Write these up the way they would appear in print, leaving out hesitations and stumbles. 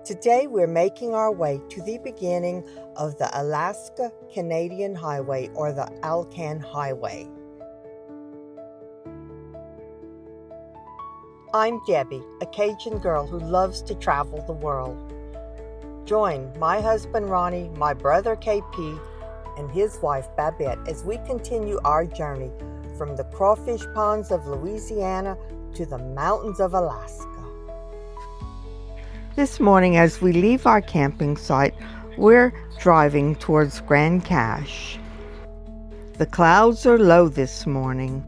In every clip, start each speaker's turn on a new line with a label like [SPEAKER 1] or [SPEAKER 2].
[SPEAKER 1] Today we're making our way to the beginning of the Alaska-Canadian Highway, or the Alcan Highway. I'm Debbie, a Cajun girl who loves to travel the world. Join my husband Ronny, my brother KP, and his wife Babette as we continue our journey from the crawfish ponds of Louisiana to the mountains of Alaska. This morning, as we leave our camping site, we're driving towards Grand Cache. The clouds are low this morning.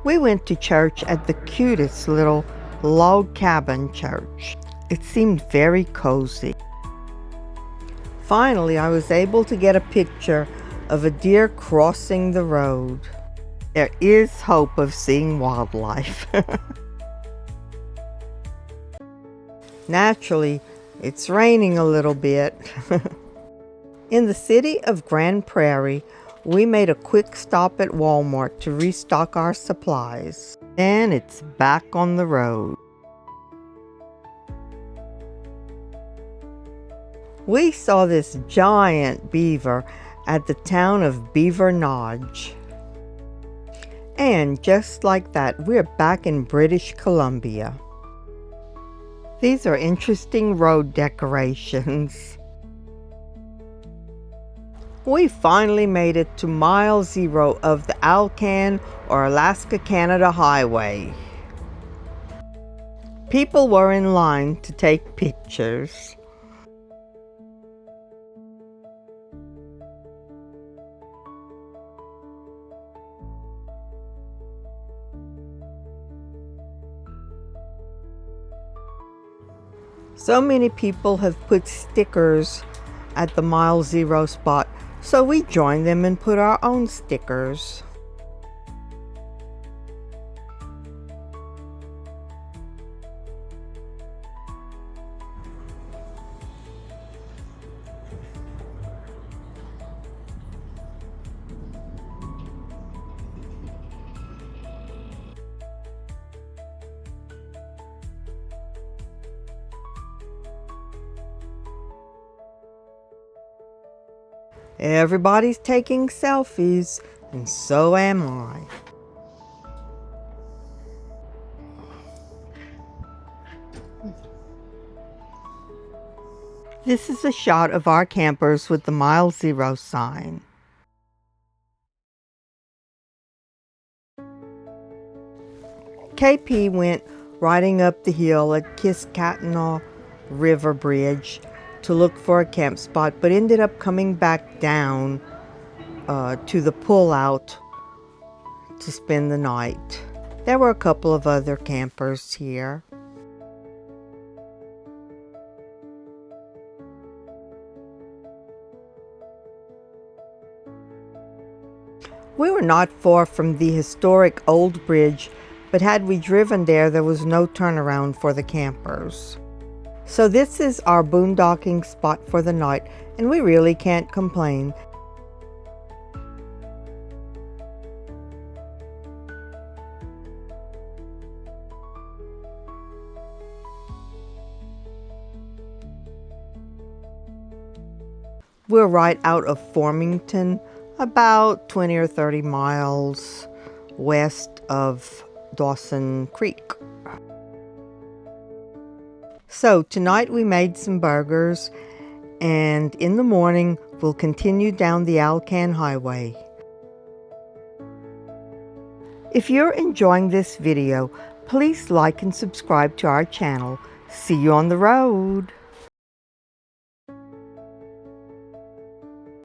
[SPEAKER 1] We went to church at the cutest little log cabin church. It seemed very cozy. Finally, I was able to get a picture of a deer crossing the road. There is hope of seeing wildlife. Naturally, it's raining a little bit. In the city of Grand Prairie, we made a quick stop at Walmart to restock our supplies. Then it's back on the road. We saw this giant beaver at the town of Beaver Notch. And just like that, we're back in British Columbia. These are interesting road decorations. We finally made it to mile 0 of the Alcan, or Alaska-Canada Highway. People were in line to take pictures. So many people have put stickers at the mile 0 spot, so we joined them and put our own stickers. Everybody's taking selfies, and so am I. This is a shot of our campers with the mile 0 sign. KP went riding up the hill at Kiskatinaw River Bridge to look for a camp spot, but ended up coming back down to the pullout to spend the night. There were a couple of other campers here. We were not far from the historic old bridge, but had we driven there, there was no turnaround for the campers. So this is our boondocking spot for the night, and we really can't complain. We're right out of Farmington, about 20 or 30 miles west of Dawson Creek. So tonight we made some burgers, and in the morning we'll continue down the Alcan Highway. If you're enjoying this video, please like and subscribe to our channel. See you on the road.